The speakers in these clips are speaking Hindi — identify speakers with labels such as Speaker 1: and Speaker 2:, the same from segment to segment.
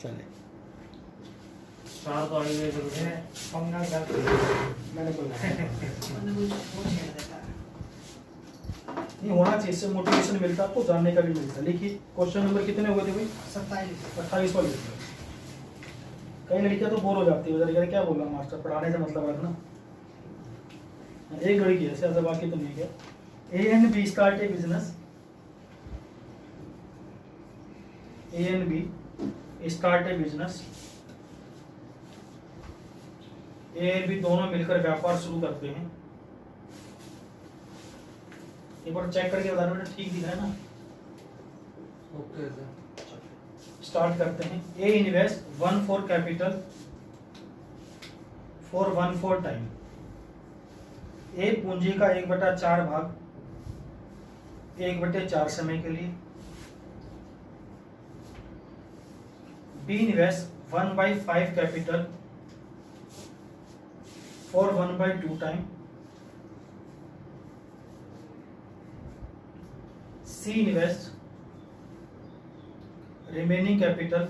Speaker 1: चले
Speaker 2: चार तो आगे जरूर है
Speaker 3: पंगा कर मैंने बोला नहीं होना चाहिए, इससे मोटिवेशन मिलता है आपको, जानने का भी मिलता है। लिखिए क्वेश्चन नंबर कितने हुए थे भाई? 27 वाले। कई लड़कियां तो बोर हो जाती है, उधर क्या बोल रहा मास्टर, पढ़ाने से मतलब रखना। एक लड़की है ऐसे, बाकी तो नहीं है। A and B start a business, A and B start a business. A and B दोनों मिलकर व्यापार शुरू करते हैं। एक बार चेक करके बता रहे ठीक दिख रहा है ना?
Speaker 2: Okay sir.
Speaker 3: स्टार्ट करते हैं। A invest 1 for capital for 1 for time. A पूंजी का 1/4 भाग 1/4 समय के लिए। B invest 1/5 capital for 1/2 time. C invest remaining capital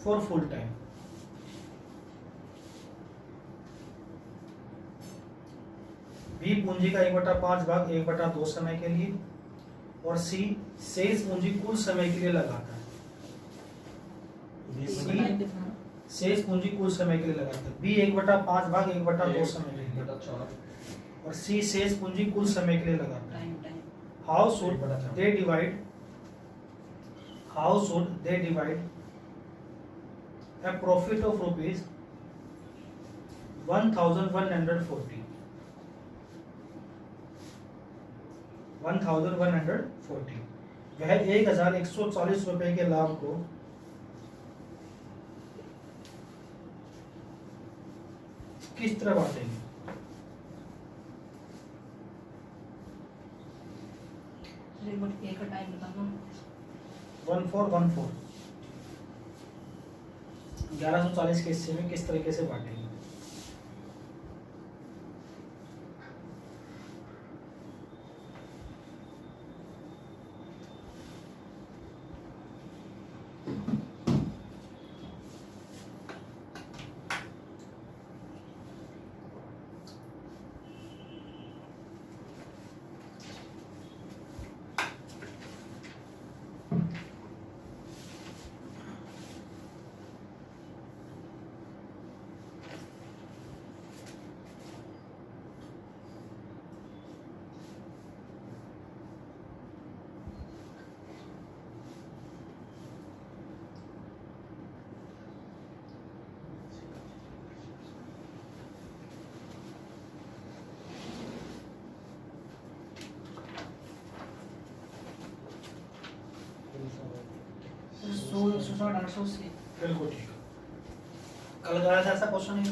Speaker 3: for full time. B पूंजी का 1/5 भाग 1/2 समय के लिए। और सी शेष पूंजी कुल समय के लिए लगाता है। सी शेष पूंजी कुल समय के लिए लगाता है। बी 1/5 भाग 1/2 समय के लिए। और सी शेष पूंजी कुल समय के लिए लगाता है। How should they divide a profit of rupees 1140 वह 1140 रुपए के लाभ को किस तरह बांटेंगे?
Speaker 4: एक का टाइम बताना।
Speaker 3: 1414 1140 के हिस्से में किस तरीके से बांटेंगे? बिल्कुल ठीक। कल कराया था ऐसा क्वेश्चन है?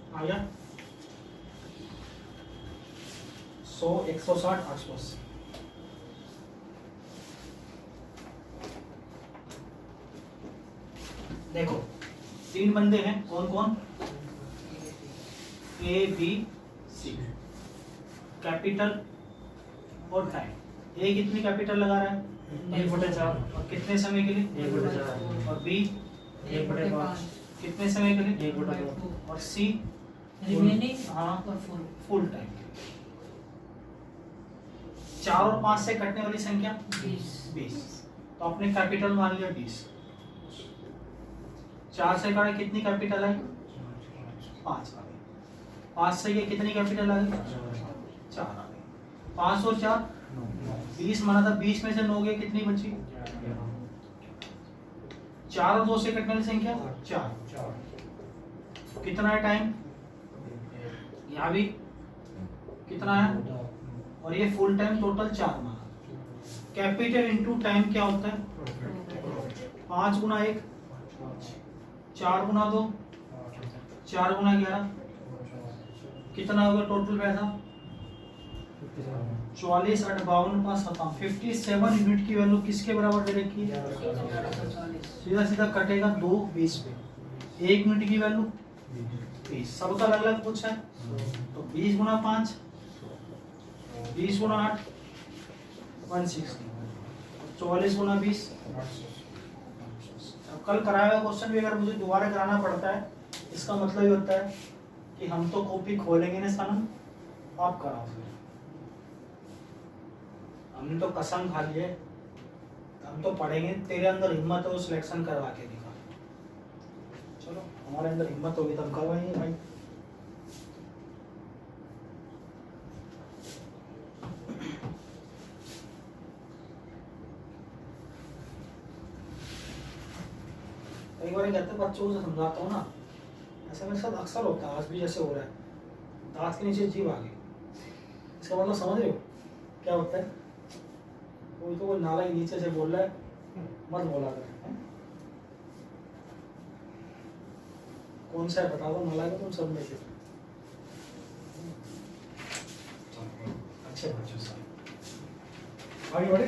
Speaker 3: आ गया 100 160 880। देखो 3 बंदे हैं, कौन कौन? A B C. कैपिटल और टाइम। ए कितनी कैपिटल लगा रहा है?
Speaker 2: 1/4।
Speaker 3: और कितने समय के लिए?
Speaker 2: 1/4।
Speaker 3: और बी
Speaker 2: 1/5।
Speaker 3: कितने समय के लिए?
Speaker 2: 1/2।
Speaker 3: और सी
Speaker 4: रिमेनिंग
Speaker 3: हाँ
Speaker 4: और
Speaker 3: फुल टाइम। 4 और 5 से कटने वाली संख्या 20। तो आपने कैपिटल मान लिया 20। 4 से काटे कितनी कैपिटल आई? 5 आ गई। 5 से ये कितनी कैपिटल आ गई? 4 आ गई। 5 और 4 20 माना था, 20 में से 9 गए, कितनी बची? 4 और 2 से कटने वाली संख्या 4।
Speaker 2: चार
Speaker 3: कितना है टाइम? यहाँ भी कितना है? और ये फुल टाइम टोटल 4 माना। कैपिटल इंटू टाइम क्या होता है? 5 गुना 1, 4 गुना 2, 4 गुना 11, कितना होगा टोटल पैसा? 44, 8, 52, 5, 57, 57 यूनिट की वैल्यू किसके बराबर दे रखी है? सीधा सीधा कटेगा 2 20 पे। 1 यूनिट की वैल्यू 20, सबका अलग अलग पूछा है तो 20 गुना 5, 20 गुना 8, 160, 44 गुना 20। अब कल कराया हुआ क्वेश्चन भी अगर मुझे दोबारा कराना पड़ता है, इसका मतलब ये होता है कि हम तो कॉपी खोलेंगे ना सनम, आप कराओ। हमने तो कसम खा ली है, हम तो पढ़ेंगे, तेरे अंदर हिम्मत है वो सिलेक्शन करवा के दिखा। चलो हमारे अंदर हिम्मत होगी तब करवाएंगे भाई। कई बार कहते बच्चों को समझाता हूँ ना, ऐसा मेरे साथ अक्सर होता है, आज भी जैसे हो रहा है, दांत के नीचे जीभ आ गई। इसका मतलब समझ रहे हो क्या होता है? कोई तो वो नाला के नीचे से बोल रहा है, मत बोला कर। कौन सा है बता दो नाला का तुम सब में से। अच्छे बच्चों से आगे बढ़े,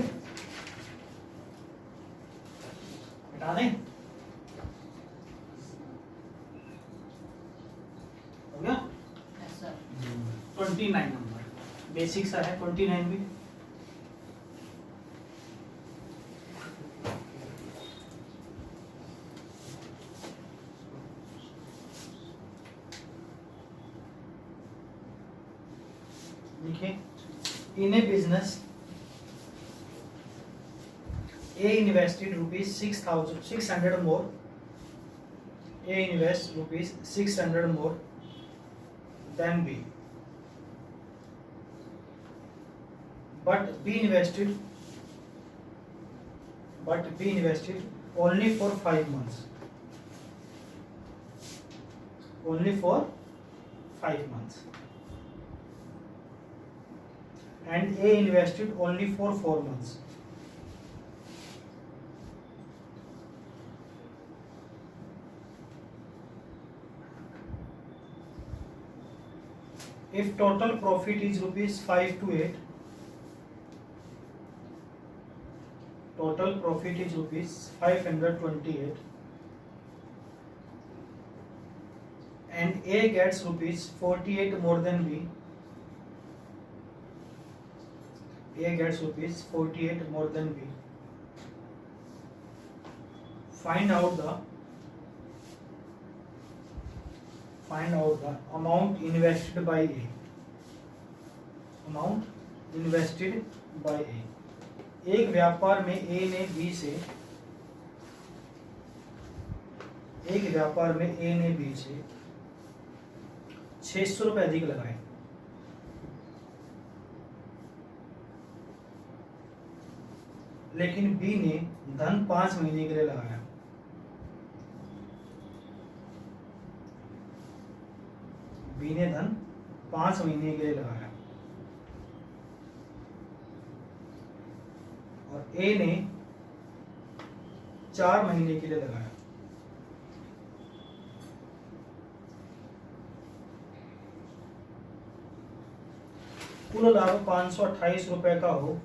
Speaker 3: हटा दें। हो गया?
Speaker 4: Yes, sir.
Speaker 3: 29 नंबर बेसिक सा है, 29 भी। देखिए, in a business A invested rupees 6,600 more. A invests rupees 600 more than B. But B invested only for 5 months. Only for 5 months. And A invested only for 4 months. If total profit is rupees 528, total profit is rupees 528, and A gets rupees 48 more than B. A gets rupees 48 more than B. Find out the amount invested by A. Amount invested by A. एक व्यापार में A ने B से 600 रुपए अधिक लगाए, लेकिन B ने धन 5 महीने के लिए लगाया। B ने धन 5 महीने के लिए लगाया और A ने 4 महीने के लिए लगाया। कुल लाभ 528 रुपए का हो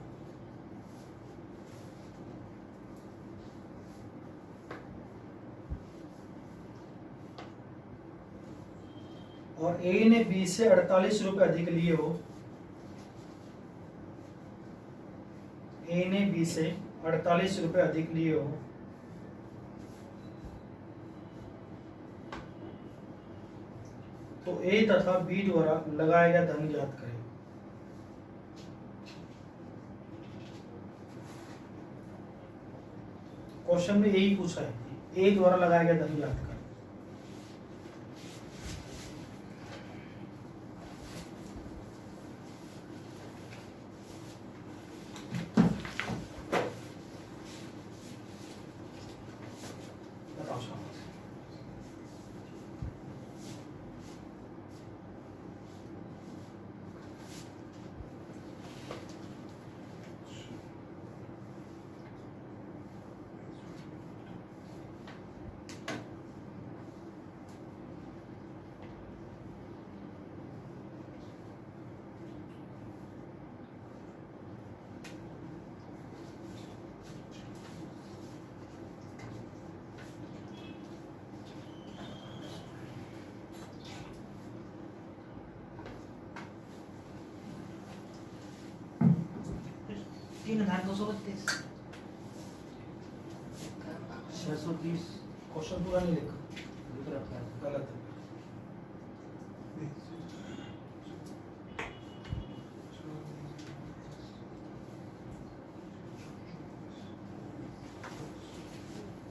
Speaker 3: और A ने B से 48 रुपए अधिक लिए हो, A ने B से 48 रुपए अधिक लिए हो, तो A तथा B द्वारा लगाया गया धन ज्ञात करें। क्वेश्चन में यही पूछा है, A द्वारा लगाया गया धन ज्ञात करें।
Speaker 4: 3232
Speaker 2: 630
Speaker 3: क्वेश्चन पूरा नहीं लिखा,
Speaker 2: लिख रखा है।
Speaker 3: गलत है।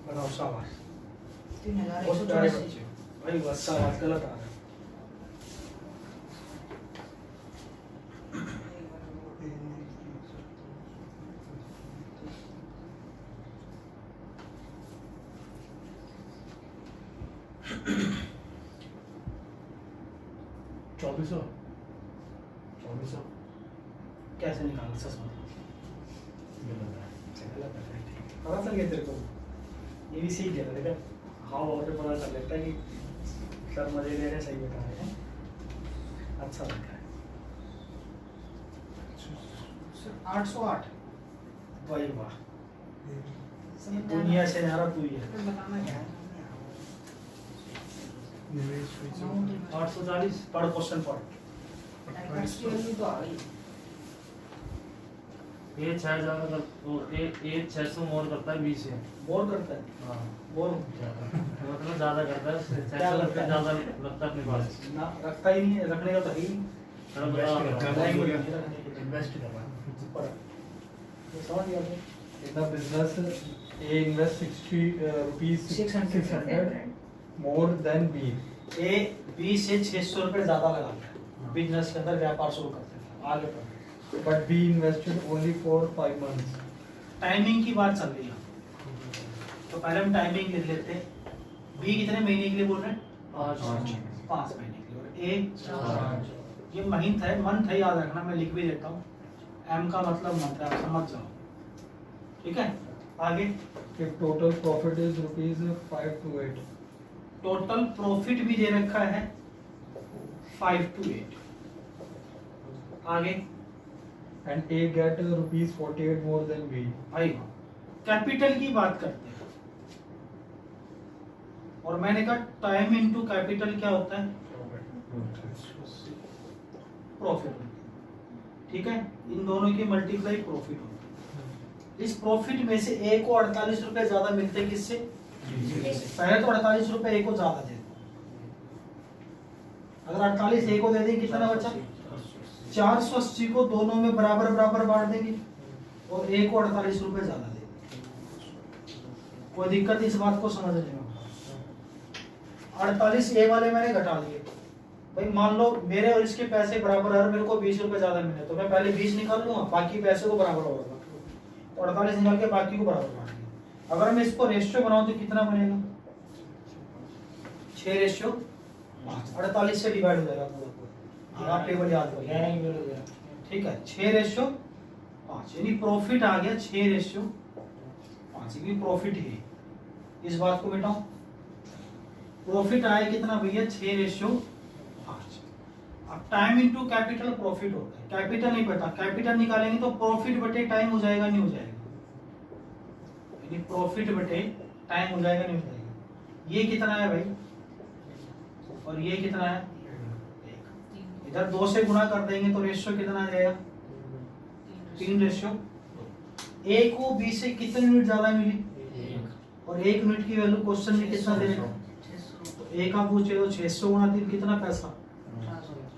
Speaker 3: बनाओ शाबाश।
Speaker 4: 3000
Speaker 3: बहुत प्यारे बच्चे भाई, बस शाबाश, गलत आ रहा है।
Speaker 2: चौबीसों
Speaker 3: कैसे निकालना सच में?
Speaker 2: गलत है।
Speaker 3: गलत है, ठीक। पता चल गया तेरे को, ये भी सीख गया था। देखा हाँ, बहुत पता चल लगता है कि सर मजे ले रहे हैं, सही बता रहे हैं, अच्छा लगा है।
Speaker 4: 808
Speaker 3: भाई वाह,
Speaker 4: समझ
Speaker 3: दुनिया से न्यारा तू ही है।
Speaker 4: बताना क्या है?
Speaker 2: 840
Speaker 3: पढ़ क्वेश्चन पढ़।
Speaker 4: x की वैल्यू तो आ गई।
Speaker 2: ये 6000 का वो ये 600 मोर करता है 20 से।
Speaker 3: बोर करता है,
Speaker 2: हाँ
Speaker 3: बोर
Speaker 2: मतलब ज्यादा करता है, 600
Speaker 3: लगता
Speaker 2: रुपये
Speaker 3: है?
Speaker 2: ज्यादा लगता है अपने पास।
Speaker 3: ना, रखता ही नहीं है, रखने का तो है ही नहीं।
Speaker 2: थोड़ा
Speaker 3: इन्वेस्ट
Speaker 2: बड़ा
Speaker 3: करना
Speaker 2: होगा।
Speaker 3: है।
Speaker 1: इन्वेस्ट करना
Speaker 3: पढ़। ये समझ गया तो?
Speaker 1: in the business A invest 60 rupees 600 more than B.
Speaker 3: A B से 600 रुपए ज्यादा लगाता है, बिजनेस के अंदर व्यापार शुरू करते हैं। आगे पढ़।
Speaker 1: But B invested only for 5 months.
Speaker 3: Timing की बात चल रही है, तो पहले हम टाइमिंग लिख लेते हैं। बी कितने महीने के लिए बोल रहे हैं? 5 महीने के लिए। ए ये महीन है, मंथ है, याद रखना, मैं लिख भी देता हूँ। एम का मतलब मंथ है, आप समझ जाओ, ठीक है। आगे
Speaker 1: If total profit is rupees 5 to 8.
Speaker 3: Total profit भी दे रखा है 5 to 8। आगे
Speaker 1: And A get rupees 48 more than B.
Speaker 3: भाई कैपिटल की बात करते हैं, और मैंने कहा टाइम इनटू कैपिटल क्या होता है? प्रॉफिट। ठीक है, इन दोनों की मल्टीप्लाई प्रॉफिट होता है। इस प्रॉफिट में से ए को 48 रुपए ज्यादा मिलते हैं, किससे? पहले तो 48 रुपए ए को ज्यादा दे दो। अगर 48 ए को दे देंगे, कितना बचा? 480 को दोनों में बराबर बराबर बांट देंगे और ए को 48 रुपए ज्यादा दे देंगे। कोई दिक्कत इस बात को समझने में? 48 ए वाले मैंने घटा दिए। भाई मान लो मेरे और इसके पैसे बराबर है, मेरे को 20 रुपए ज्यादा मिले, तो मैं पहले 20 निकाल लूंगा, बाकी पैसे को बराबर होगा, तो 48 निकाल के बाकी को बराबर बांट दिया। अगर मैं इसको रेशियो बनाऊं तो कितना बनेगा? 6:5। 48 से डिवाइड हो जाएगा पूरा पूरा। आप टेबल याद करिए, ठीक है। 6:5 यानी प्रॉफिट आ गया 6:5। ये भी प्रॉफिट ही है, इस बात को बेटाओ। प्रॉफिट आया कितना भैया? 6:5। अब टाइम इनटू कैपिटल प्रॉफिट होता है। कैपिटल नहीं पता, कैपिटल निकालेंगे तो प्रॉफिट बटे टाइम हो जाएगा, नहीं हो जाएगा? यानी प्रॉफिट बटे टाइम हो जाएगा, नहीं हो जाएगा? ये कितना है भाई? और ये कितना है? 1। इधर 2 से गुणा कर देंगे तो रेशियो कितना आ जाएगा? 3:2। ए को बी से कितने यूनिट ज्यादा मिली? और 1 यूनिट की वैल्यू क्वेश्चन में कितना दे रखा? तो ए का पूछे तो 600 गुणा 3 कितना पैसा,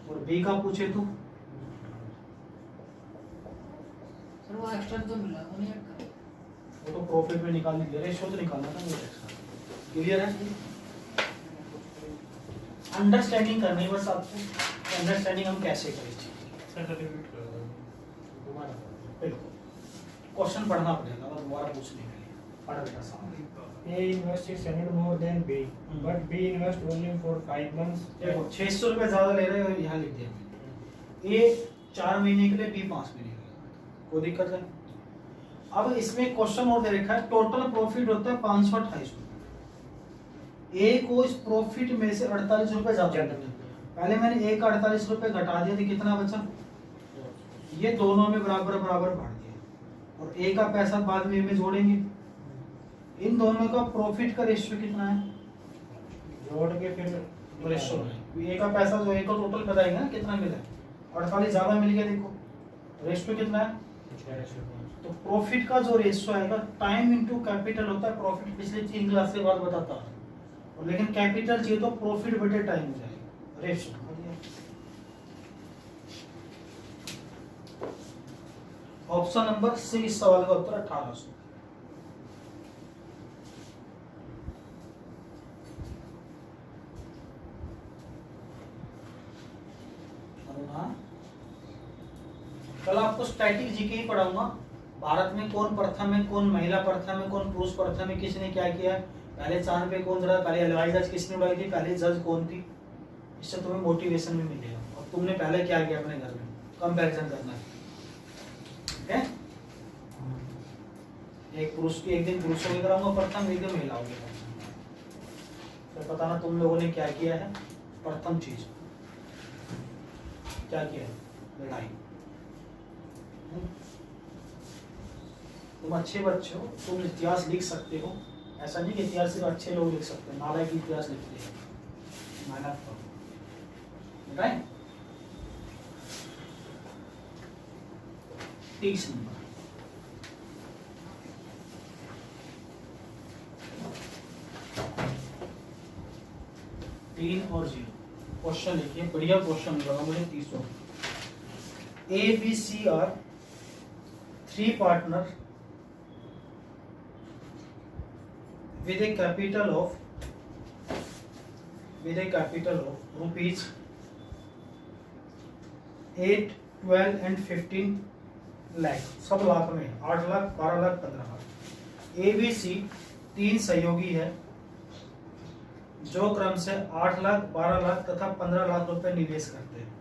Speaker 3: और बी का पूछे तो
Speaker 4: सर वो एक्स्ट्रा तो मिला, वो नहीं ऐड कर।
Speaker 3: वो तो प्रॉफिट में निकाल दीजिए, रेशियो तो निकालना था मुझे। क्लियर है? अंडरस्टैंडिंग करनी है बस आपको, अंडरस्टैंडिंग हम कैसे करें। क्वेश्चन पढ़ना पड़ेगा दोबारा पूछने के लिए। पढ़ बेटा सामने।
Speaker 5: A invests 600 more than B, but B invests only for 5 months.
Speaker 3: देखो 600 रुपए ज्यादा ले रहे हो, यहाँ लिख दिया मैंने। ए 4 महीने के लिए, बी 5 महीने के लिए, कोई दिक्कत है? अब इसमें क्वेश्चन और दे रखा है, टोटल प्रॉफिट होता है 528 रुपए। ए को इस प्रॉफिट में से 48 रुपए ज्यादा मिले। पहले मैंने ए का 48 रुपए घटा दिया तो कितना बचा? ये दोनों में बराबर बराबर बांट दिया, और ए का पैसा बाद में जोड़ेंगे। इन दोनों का प्रॉफिट का रेशियो कितना है?
Speaker 5: जोड़ के फिर
Speaker 3: रेशियो है। ए का पैसा जो ए का टोटल बताएंगे ना कितना मिला है, 48 ज्यादा मिल गया। देखो रेशियो कितना है? तो प्रॉफिट का जो रेशियो आएगा टाइम इनटू कैपिटल होता है। प्रॉफिट पिछले 3 क्लास के बाद बताता है, और लेकिन कैपिटल चाहिए तो प्रॉफिट बटे टाइम हो जाएगा रेशियो। ऑप्शन नंबर सी इस सवाल का उत्तर 1800। कल आपको स्टैटिक जीके ही पढ़ाऊंगा। भारत में कौन प्रथम है, कौन महिला प्रथम है, कौन पुरुष प्रथम है, किसने क्या किया, पहले चांद पे कौन रहा, पहले हवाई जहाज किसने उड़ाई थी, पहले जज कौन थी। इससे तुम्हें मोटिवेशन भी मिलेगा और तुमने पहले क्या किया अपने घर में, कंपैरिजन करना है। एक पुरुष की एक दिन पुरुषों की कराऊंगा प्रथम, एक दिन महिलाओं की कराऊंगा। तो बताना तुम लोगों ने क्या किया है। प्रथम चीज क्या किया है, लड़ाई। तुम अच्छे बच्चे हो, तुम इतिहास लिख सकते हो। ऐसा नहीं कि इतिहास सिर्फ अच्छे लोग लिख सकते हैं, नालायक की इतिहास लिखते हैं। मेहनत करो। बताएं 30 नंबर। तीन और 0 क्वेश्चन लिखिए, बढ़िया क्वेश्चन लगा मुझे 30। A B C are 3 partner with a capital of rupees 8, 12 and 15 lakh, सब लाख में 8 लाख, 12 लाख, 15 लाख। ABC 3 सहयोगी है जो क्रम से 8 लाख, 12 लाख तथा 15 लाख रुपए निवेश करते हैं।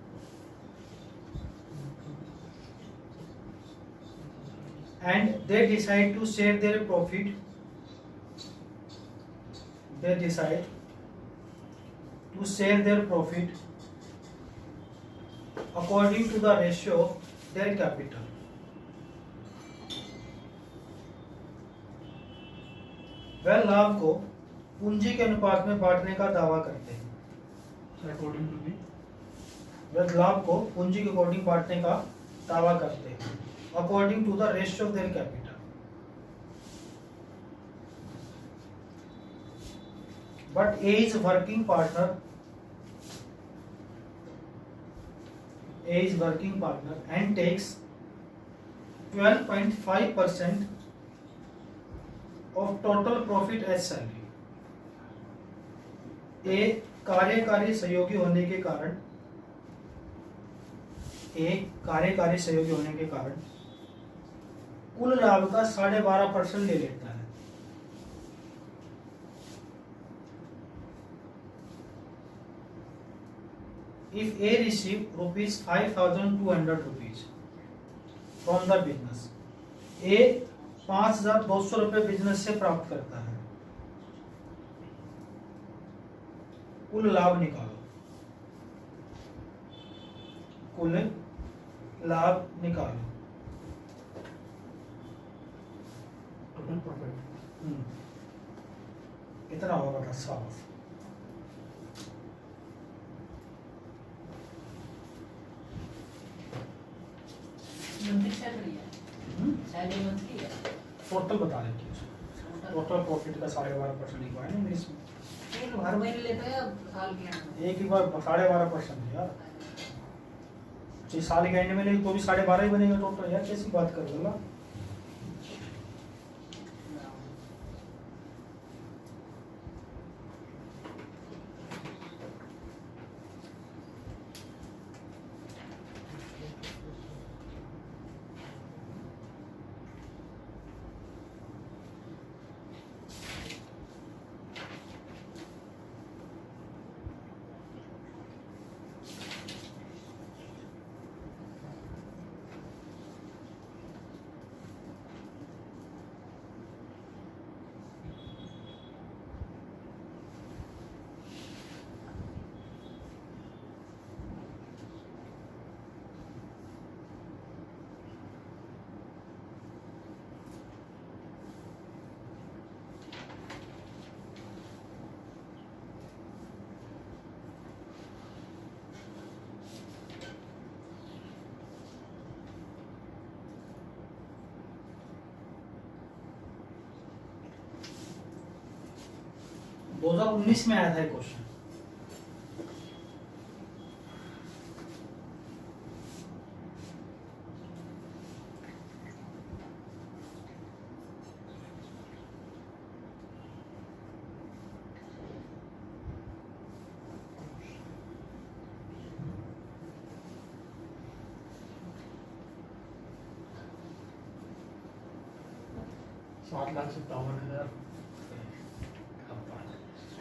Speaker 3: And they decide to share their profit. They decide to share their profit according to the ratio of their capital. वह लाभ को पूंजी के अनुपात में बांटने का दावा करते हैं।
Speaker 1: अकॉर्डिंग टू दी,
Speaker 3: वह लाभ को पूंजी के अकॉर्डिंग बांटने का दावा करते हैं according to the ratio of their capital. But A is working partner. A is working partner and takes 12.5% of total profit as salary. A कार्यकारी सहयोगी होने के कारण कुल लाभ का 12.5% ले लेता है। If A receive rupees 5,200 rupees from the business, A 5,200 रुपए बिजनेस से प्राप्त करता है। कुल लाभ निकालो, कुल लाभ निकालो।
Speaker 1: टोटल प्रॉफिट
Speaker 3: कितना होगा था साफ।
Speaker 4: मंथली सैलरी है, सैलरी मंथली है।
Speaker 3: टोटल बता देती है, टोटल प्रॉफिट का 12.5% लिखवा है ना इंग्लिश में।
Speaker 4: एक हर महीने लेते हैं या साल के एंड में?
Speaker 3: एक ही बार 12.5% यार, जी साल के एंड में ले तो भी 12.5 ही बनेगा टोटल। यार कैसी बात कर रहे हो। 2019 में आया था ये क्वेश्चन।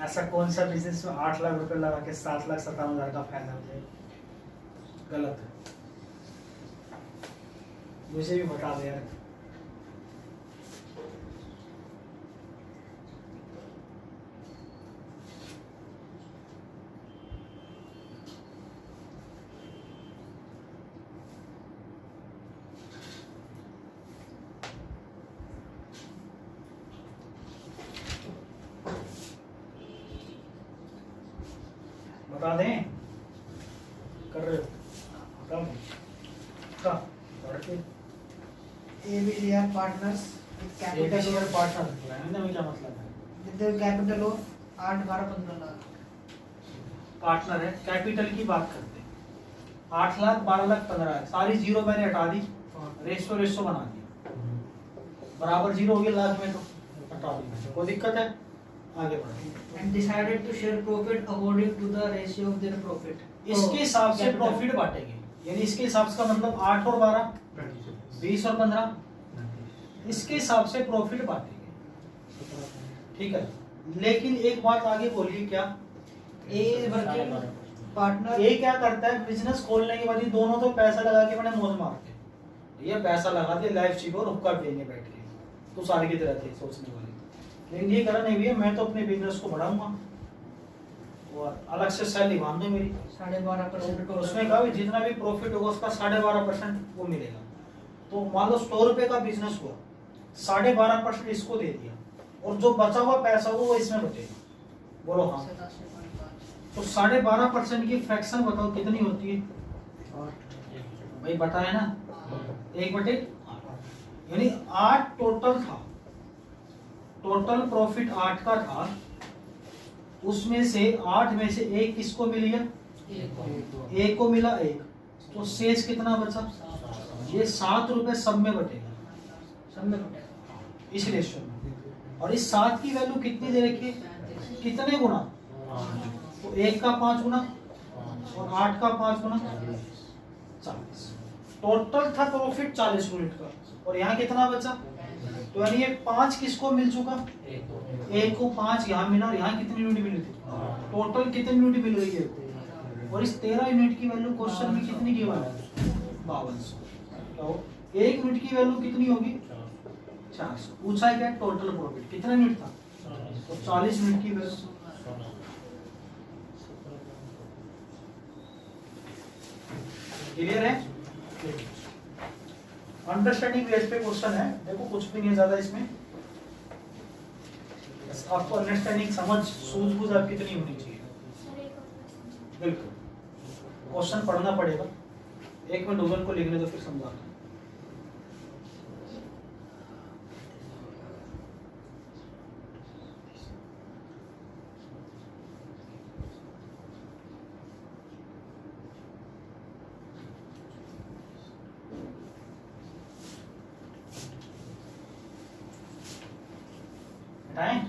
Speaker 3: ऐसा कौन सा बिजनेस में 8 लाख रुपए लगा के 7,57,000 का फायदा हो जाए? गलत है। मुझे भी बता दे यार। बता दें, कर रहे हो? बता दें। का पढ़
Speaker 5: AVDR partners with capital
Speaker 3: share partner रहने में क्या मतलब है?
Speaker 5: with the capital of 8, 12, 15 lakh.
Speaker 3: Partner है, कैपिटल की बात करते हैं। 8 लाख, 12 लाख, 15 लाख, सारी जीरो मैंने हटा दी, रेशो बना दिया, बराबर जीरो हो गया लाख में, तो हटा दी। कोई दिक्कत है? आगे बढ़ो।
Speaker 5: And decided to share profit according to the ratio of their profit।
Speaker 3: इसके हिसाब से
Speaker 5: capital।
Speaker 3: प्रॉफिट बांटेंगे, यानी इसके हिसाब से का मतलब 8 और 12, 20 और 15, इसके हिसाब से प्रॉफिट बांटेंगे, ठीक है। लेकिन एक बात आगे बोलिए, क्या
Speaker 5: A is working partner।
Speaker 3: ये क्या करता है, बिजनेस खोलने के बाद ये दोनों तो पैसा लगा के मैंने मौज मार के, ये पैसा लगा दिया लाइफ चीप और हुक्का पिएंगे बैठ के, तो सारी की तरह थे सोचने वाली। लेकिन ये करा नहीं भैया, मैं तो अपने बिजनेस को बढ़ाऊंगा और अलग से सैलरी बांध दो मेरी,
Speaker 5: 12.5%
Speaker 3: तो उसमें कहा भी जितना भी प्रॉफिट होगा उसका 12.5% वो मिलेगा। तो मान लो 100 रुपए का बिजनेस हुआ, 12.5% इसको दे दिया और जो बचा हुआ पैसा होगा वो इसमें बचेगा। बोलो हाँ।
Speaker 5: 87.5।
Speaker 3: तो 12.5% की फ्रैक्शन बताओ कितनी होती है? भाई बताया ना, 1/8, यानी 8 टोटल था, टोटल प्रॉफिट 8 का था, उसमें से 8 में से 1 किसको मिल गया? एक को मिला 1, तो शेष कितना बचा? ये 7 रुपए सब में बटेगा,
Speaker 5: सब में बटेगा
Speaker 3: इस रेशियो में। और इस 7 की वैल्यू कितनी दे रखी है? कितने गुना? तो 1 का 5 गुना और 8 का 5 गुना 40। टोटल था प्रॉफिट 40 यूनिट का, और यहाँ कितना बचा? तो यानी ये 5 किसको मिल चुका? 1 को 5 यहाँ मिला, और यहाँ कितनी यूनिट मिली थी? टोटल कितनी यूनिट मिल रही है? और इस 13 यूनिट की वैल्यू क्वेश्चन में कितनी की वैल्यू? 5200। तो 1 यूनिट की वैल्यू कितनी होगी? 400। पूछा है क्या टोटल प्रॉफिट कितना यूनिट था? तो 40 यूनिट की वैल्यू। क्लियर है? अंडरस्टैंडिंग बेस पे क्वेश्चन है, देखो कुछ भी नहीं ज्यादा इसमें, बस आपको अंडरस्टैंडिंग समझ सूझबूझ आप कितनी होनी चाहिए। बिल्कुल क्वेश्चन पढ़ना पड़ेगा, 1 मिनट डोजन को लिखने दो फिर समझाना। हटाएं?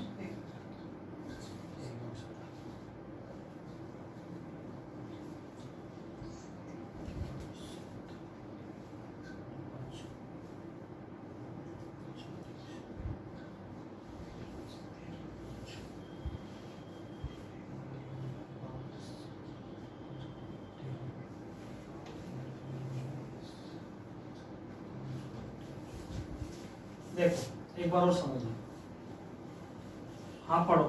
Speaker 3: देखो एक बार और समझ लो। हाँ पढ़ो।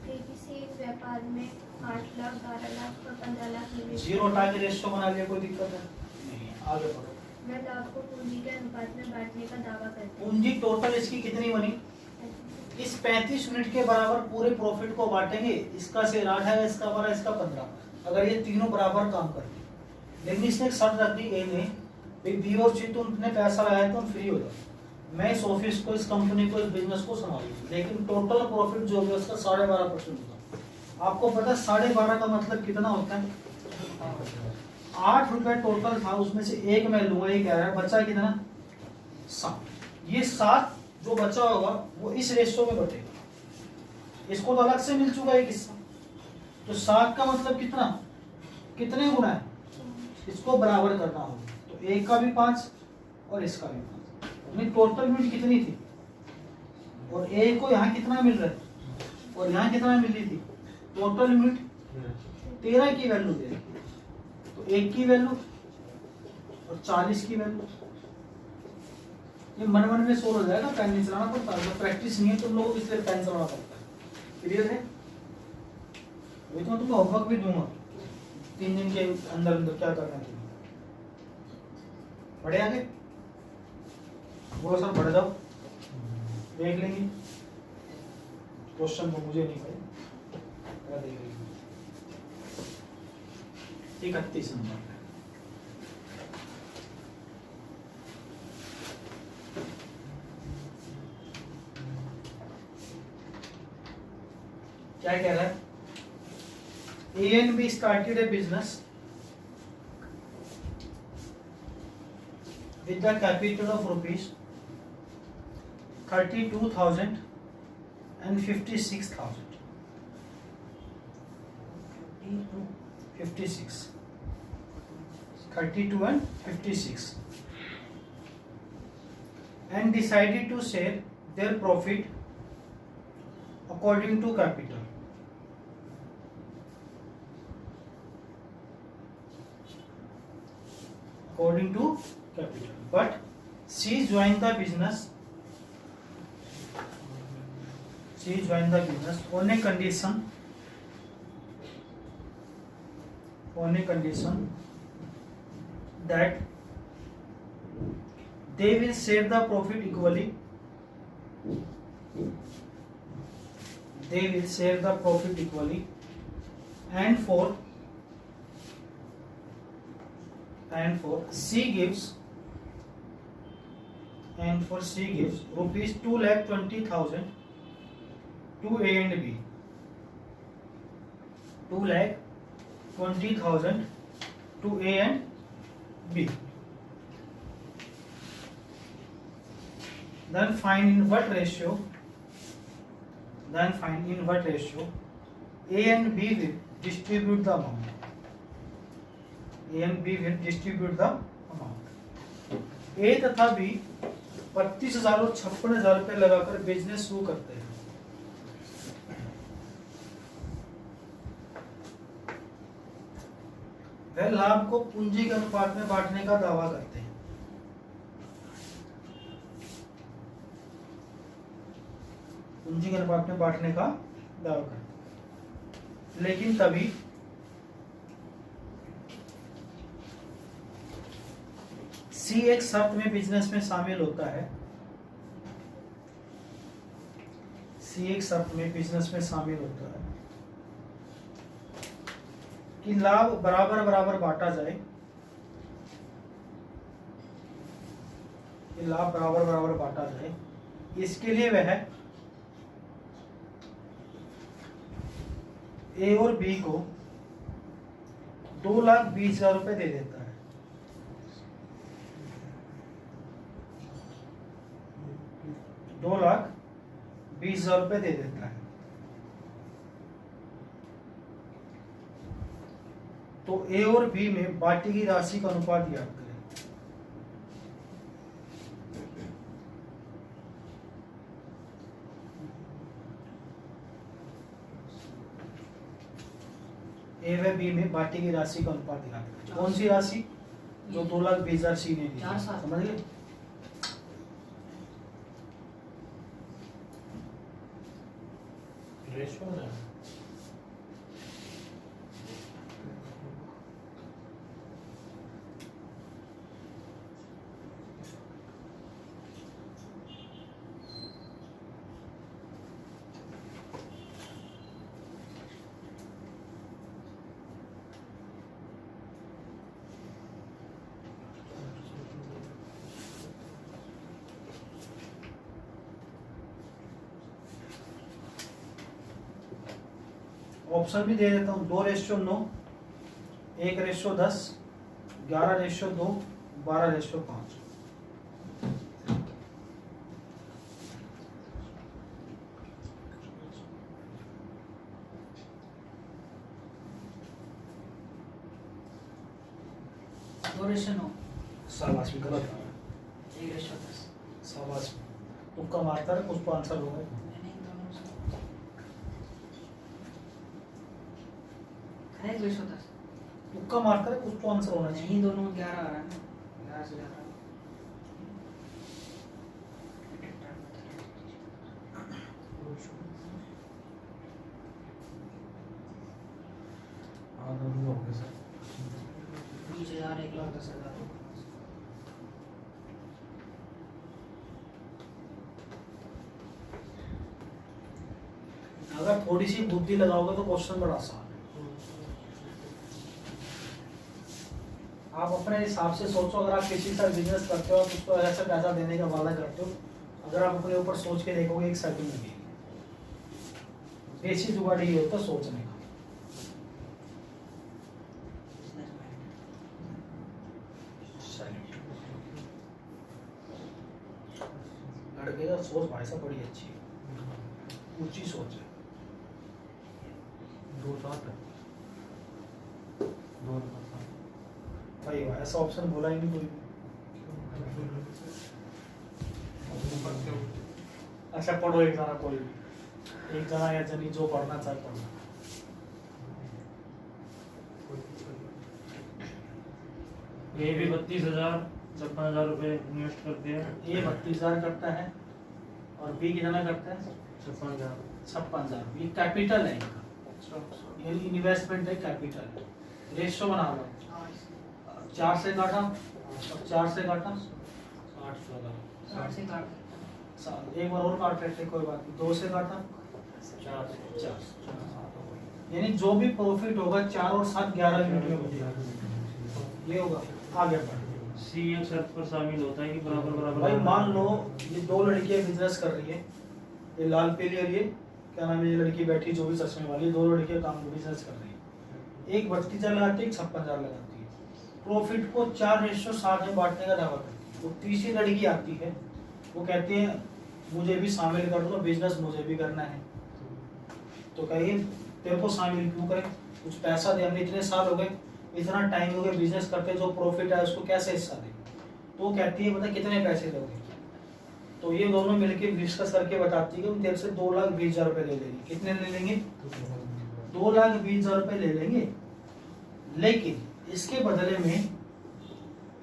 Speaker 6: किसी एक व्यापार में 8 लाख, 12 लाख और 15 लाख निवेश
Speaker 3: जीरो टाइम रेशियो बना लिया, कोई दिक्कत है नहीं। आगे बढ़ो।
Speaker 6: वह लाभ को पूंजी के अनुपात में बांटने का दावा करते हैं।
Speaker 3: पूंजी टोटल इसकी कितनी बनी? इस 35 यूनिट के बराबर पूरे प्रॉफिट को बांटेंगे, इसका शेयर 8 है, इसका 12, इसका 15, अगर ये तीनों बराबर काम करते। लेकिन इसने एक शर्त रख दी ए ने, बी और सी तुमने पैसा लगाया तुम फ्री हो जाओ, मैं इस ऑफिस को, इस कंपनी को, इस बिजनेस को संभालूंगी, लेकिन टोटल प्रॉफिट जो भी उसका 12.5% होगा। आपको पता है 12.5 का मतलब कितना होता है? 8 रुपए टोटल था, उसमें से एक मैं लूंगा, ये कह रहा है बचा कितना? 7। ये 7 जो बचा होगा वो इस रेशियो में बटेगा। इसको तो अलग से मिल चुका है किस्सा, तो 7 का मतलब कितना, कितने गुना है? इसको बराबर करना होगा, तो एक का भी 5 और इसका भी 5, यानी टोटल यूनिट कितनी थी? और एक को यहाँ कितना मिल रहा है और यहाँ कितना मिल रही थी? टोटल यूनिट 13 की वैल्यू दे रही है। तो 1 की वैल्यू और 40 की वैल्यू, ये मन मन में सोल हो जाएगा, पेन नहीं चलाना पड़ता, जब प्रैक्टिस नहीं है तुम लोगों को, इसलिए पेन चलाना पड़ता है। क्लियर है? वही तो मैं तुमको होमवर्क भी दूंगा 3 दिन के अंदर अंदर क्या करना है। बढ़े आगे, बोलो सर बढ़ जाओ, देख लेंगे क्वेश्चन को, मुझे नहीं पता, देख लेंगे। 31 नंबर क्या कह रहा है? A and B started a business with the capital of rupees 32,000 and 56,000. 56. 32 and 56. And decided to share their profit according to capital. According to capital. But she joined the business. She joined the business on a condition. On a condition that they will share the profit equally. They will share the profit equally, and for she gives rupees 2,20,000 to A and B. 2,20,000 to A and B. Then find in what ratio A and B will distribute the amount. A and B will distribute the amount. A तथा B 25,000 और 56,000 रुपए लगाकर बिजनेस शुरू करते हैं। वह लाभ को पूंजी के अनुपात में बांटने का दावा करते हैं। पूंजी के अनुपात में बांटने का दावा करते हैं, लेकिन तभी सी एक शर्त में बिजनेस में शामिल होता है। सी एक शर्त में बिजनेस में शामिल होता है कि लाभ बराबर बराबर बांटा जाए। कि लाभ बराबर बराबर बांटा जाए, इसके लिए वह ए और बी को 2,20,000 रुपए दे देता है। ₹2,20,000 रुपए दे देता है। तो ए और बी में बांटी की राशि का अनुपात ज्ञात करें। ए व बी में बांटी की राशि का अनुपात ज्ञात करें। कौन सी राशि? जो 2,20,000 सी ने दी, समझ गए?
Speaker 5: रेशो ना
Speaker 3: ऑप्शन भी दे देता हूँ, 2:9, 1:10, 11:2, 12:5। शाबाश, भी गलत है।
Speaker 4: 1:10।
Speaker 3: शाबाश, तुक्का मारता है, उसको आंसर होगा।
Speaker 4: नहीं, दोनों से। है 1:10।
Speaker 3: तुक्का मारता है, उसको आंसर होना चाहिए।
Speaker 4: नहीं, दोनों 11 आ रहा है ना, 11 से 11।
Speaker 1: हाँ दोनों हो गए सर।
Speaker 4: 20,000, 1,10,000।
Speaker 3: अगर थोड़ी सी बुद्धि लगाओगे तो क्वेश्चन बड़ा आसान है। आप अपने हिसाब से सोचो, अगर आप किसी का बिजनेस करते हो, उसको ऐसा पैसा देने का वादा करते हो, अगर आप अपने ऊपर सोच के देखोगे, एक सेकंड लगेगी। देसी जुगाड़ ये होता है सोचने का। लड़के का सोच भाई साहब बड़ी अच्छी है, ऊंची सोच है।
Speaker 1: 2-7 है। 2
Speaker 3: भाई वाह, ऐसा ऑप्शन बोला ही नहीं कोई। अच्छा पढ़ो एक जना, कोई भी एक जना या जनी जो पढ़ना चाहे पढ़ना।
Speaker 2: ये भी 32,000 56,000 रुपए इन्वेस्ट करते हैं।
Speaker 3: ए 32,000 करता है और बी कितना करता है?
Speaker 2: 56,000।
Speaker 3: 56,000। ये कैपिटल है इनका, ये इन्वेस्टमेंट है, कैपिटल है। रेशियो बना लो, 4 से काटा और 4 से काटा 8 लगा।
Speaker 4: 60 से काट।
Speaker 3: एक बार और काट लेते कोई बात नहीं, 2 से काटा 4। यानी जो भी प्रॉफिट होगा 4 और 7 11 यूनिट में बचेगा, ये होगा। आगे बढ़
Speaker 2: सी एक शर्त पर शामिल होता है कि बराबर बराबर।
Speaker 3: भाई मान लो ये 2 लड़कियां बिजनेस कर रही है, ये लाल पीली और ये क्या नाम है, ये लड़की बैठी जो भी चश्मे वाली, 2 लड़कियां काम बिजनेस कर रही है। एक 32,000 लगाती है, एक 56,000 लगाती है। प्रॉफिट को 4:7 में बांटने का दावा करती है। वो तीसरी लड़की आती है, वो कहती है मुझे भी शामिल कर दो, बिजनेस मुझे भी करना है। तो कहिए तेरे को शामिल क्यों करें, कुछ पैसा दे, हमने इतने साल हो गए, इतना टाइम हो गया बिजनेस करते, जो प्रॉफिट है उसको कैसे हिस्सा दे। तो वो कहती है बता कितने पैसे दोगे। तो ये दोनों मिलकर डिस्कस करके बताती है कि हम तेरे से 2,20,000 रुपए ले लेंगे। कितने ले लेंगे? 2,20,000 रुपए ले लेंगे, लेकिन इसके बदले में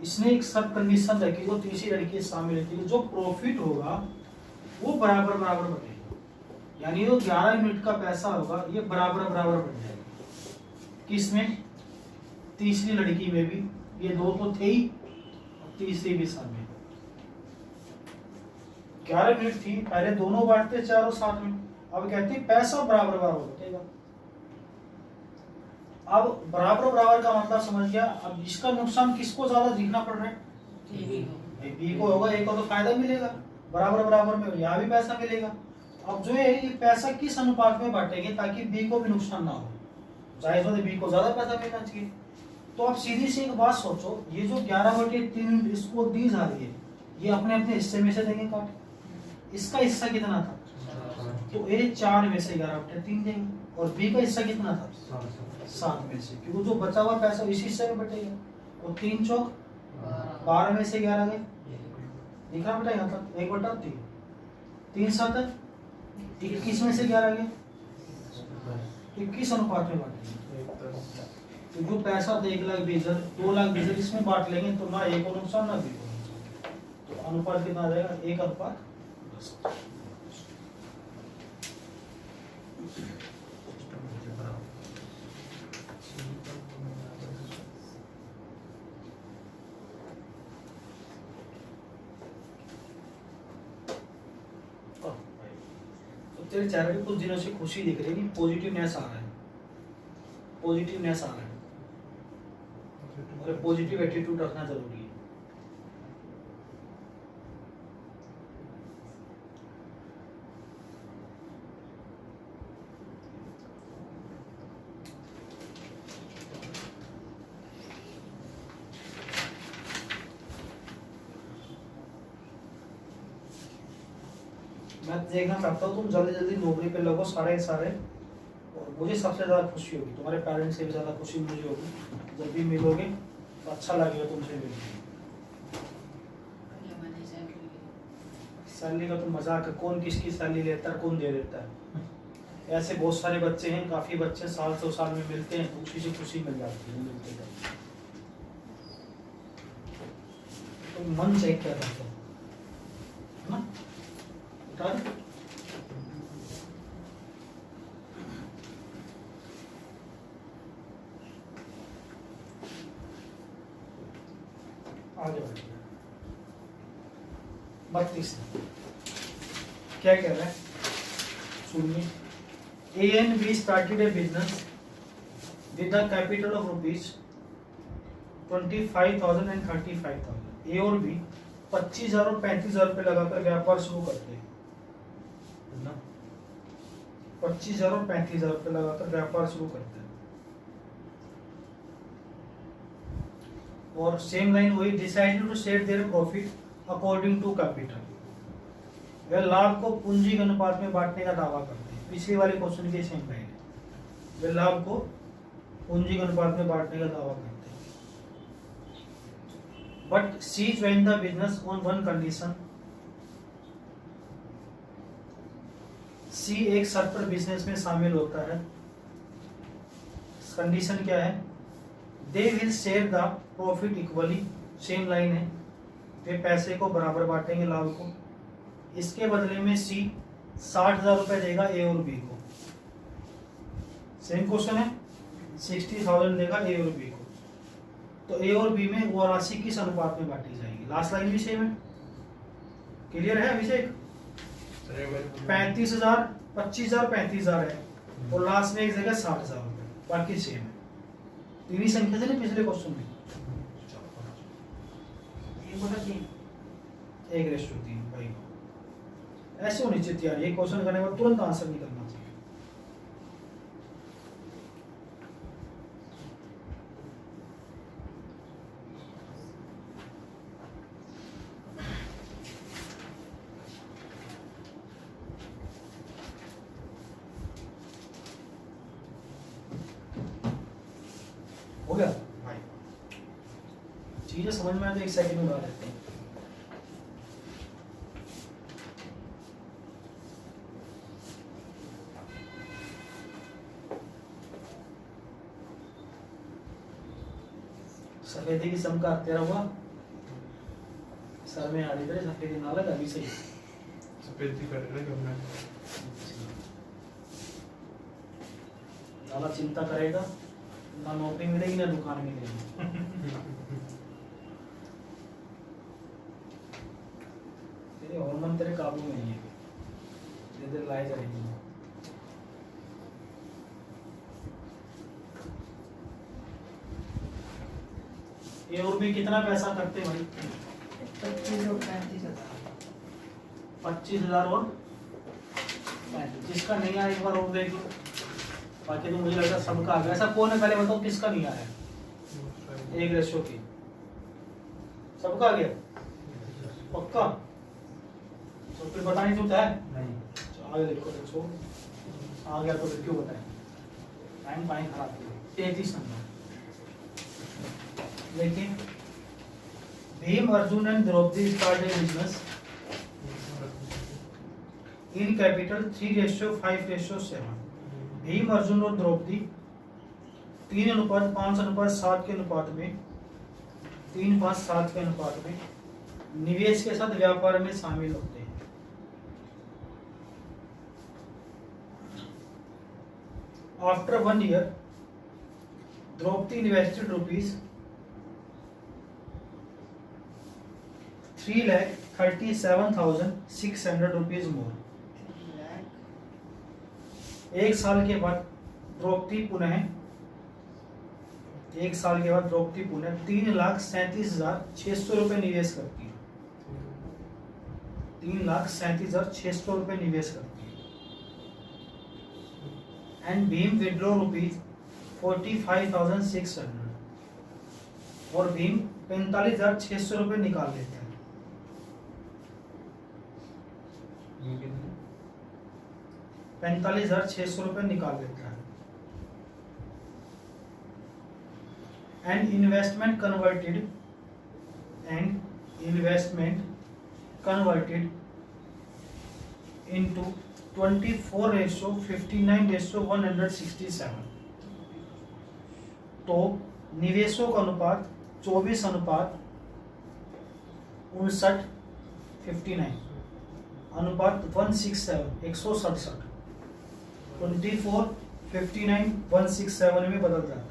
Speaker 3: इसने एक सब कंडीशन रखी, जो तीसरी लड़की शामिल रहती है, जो प्रॉफिट होगा वो बराबर बराबर बटेगा। यानी जो 11 यूनिट का पैसा होगा ये बराबर बराबर बन जाएगा। किसमें? तीसरी लड़की में भी। ये 2 तो थे ही, तीसरी भी शामिल। 11 यूनिट थी, पहले दोनों बांटते 4 और 7 में, अब कहते पैसा बराबर बराबर बटेगा। अब बराबर बराबर का मतलब समझ गया। अब इसका नुकसान किसको ज्यादा दिखना पड़ रहा है? बी को होगा, ए को तो फायदा मिलेगा बराबर बराबर में, यहाँ भी पैसा मिलेगा। अब जो है ये पैसा किस अनुपात में बांटेंगे ताकि बी को भी नुकसान ना हो, जाहिर है बी को ज्यादा पैसा मिलना चाहिए। तो आप सीधी सी एक बात सोचो, ये जो 11/3 इसको दी जा रही है, ये अपने अपने हिस्से में से देंगे काट। इसका हिस्सा कितना था? तो ए 4 में से 11/3 देंगे, और बी का हिस्सा कितना था? 7 में से, क्योंकि जो बचा हुआ पैसा इसी हिस्से में बटेगा। और 3 चौक 12 में से 11 गए, दिख रहा बेटा यहाँ तक 1/3। 3 7 21 में से 11 गए, 21 अनुपात में बांटेंगे। तो जो पैसा था 1,20,000, 2,20,000 इसमें बांट लेंगे, तो ना ए को नुकसान ना बी को नुकसान। तो अनुपात कितना आ जाएगा? 1/10। तो तेरे चेहरे पे कुछ दिनों से खुशी दिख रही है, पॉजिटिवनेस आ रहा है, पॉजिटिवनेस आ रहा है, और पॉजिटिव एटीट्यूड रखना जरूरी है। मैं देखना चाहता हूँ तुम जल्दी जल्दी नौकरी पे लगो सारे सारे, और मुझे सबसे ज़्यादा खुशी होगी, तुम्हारे पेरेंट्स से भी ज़्यादा खुशी मुझे होगी जब भी मिलोगे, तो अच्छा लगेगा तुमसे मिलके।
Speaker 4: बढ़िया मैंने सैलरी ली।
Speaker 3: सैलरी का तो मजाक है, कौन किसकी सैलरी लेता है, कौन दे देता है। ऐसे बहुत सारे बच्चे हैं, काफ़ी बच्चे साल 2 साल में मिलते हैं, खुशी से खुशी मिल जाती है मिलते हैं। तो मन चेक क्या करते है ना, उठा दे। आगे बढ़िए। 32 क्या कह रहा है सुनिए। A and B started a business with a capital of rupees 25,000 and 35,000। A और B 25,000 और 35,000 रुपये लगाकर व्यापार शुरू करते हैं ना, 25,000 और 35,000 रुपये लगाकर व्यापार शुरू करते हैं। और सेम लाइन हुई, decided to share their profit according to capital. वह लाभ को पूंजी के अनुपात में बांटने का दावा करते हैं। पिछले वाले क्वेश्चन के सेम लाइन है, वे लाभ को पूंजी के अनुपात में बांटने का दावा करते हैं। But C join the business on one condition. C एक शर्त पर बिजनेस में शामिल होता है। कंडीशन क्या है? They will share the profit equally. Same line है, वे पैसे को बराबर बांटेंगे लाभ को। इसके बदले में सी 60,000 रुपए देगा ए और बी को। सेम क्वेश्चन है, 60,000 देगा ए और बी को। तो ए और बी में वो राशि किस अनुपात में बांटी जाएगी? लास्ट लाइन भी सेम है। क्लियर है अभिषेक? 35,000, 25,000, 35,000 है और लास्ट में एक जगह 60,000 रुपए, बाकी सेम है। तीन ही संख्या से ना पिछले क्वेश्चन में 1:3 भाई। ऐसे होनी चाहिए यार, ये क्वेश्चन करने के बाद तुरंत आंसर निकलना चाहिए। हो गया भाई, चीजें समझ में आए तो 1 सेकंड में बता देते हैं। सफेदी की चमका तेरा हुआ सर में आ रही है, सफेदी ना लगा अभी सही।
Speaker 1: सफेदी कर रहे हैं,
Speaker 3: ज्यादा चिंता करेगा ना नौकरी मिलेगी ना दुकान मिलेगी। तेरे हार्मोन तेरे काबू में नहीं है, धीरे लाए जाएगी। ये और भी कितना पैसा करते हैं भाई?
Speaker 4: 25 और 35,000।
Speaker 3: 25,000 और 35। जिसका नहीं आया एक बार और देख लो, बाकी तो मुझे लगता है सबका आ गया। ऐसा कौन है पहले बताओ किसका नहीं आया? 1:3 सबका आ गया पक्का? तो फिर बतानी जरूरत है नहीं। आगे देखो देखो आ गया तो फिर क्यों बताएं, टाइम पानी खराब किया। 33 नंबर देखिए, Bhim Arjun and Draupadi started a business in capital 3:5:7। Bhim Arjun और द्रौपदी 3:5:7 के अनुपात में 3:5:7 के अनुपात में निवेश के साथ व्यापार में शामिल होते हैं। After 1 year Draupadi invested rupees 3,37,600 rupees more. 1 साल के बाद द्रौपदी पुनः 3,37,600 रुपए निवेश करती है। 3,37,600 रुपए निवेश करती है। एंड भीम विड्रॉ रुपीज 45,600 और भीम 45,600 रुपए निकाल लेते हैं। 45,600 रुपए निकाल लेता है। And investment converted into 24:59:167। तो निवेशों का अनुपात 24:59 अनुपात 167 167 24:59:167 में बदल जाता है।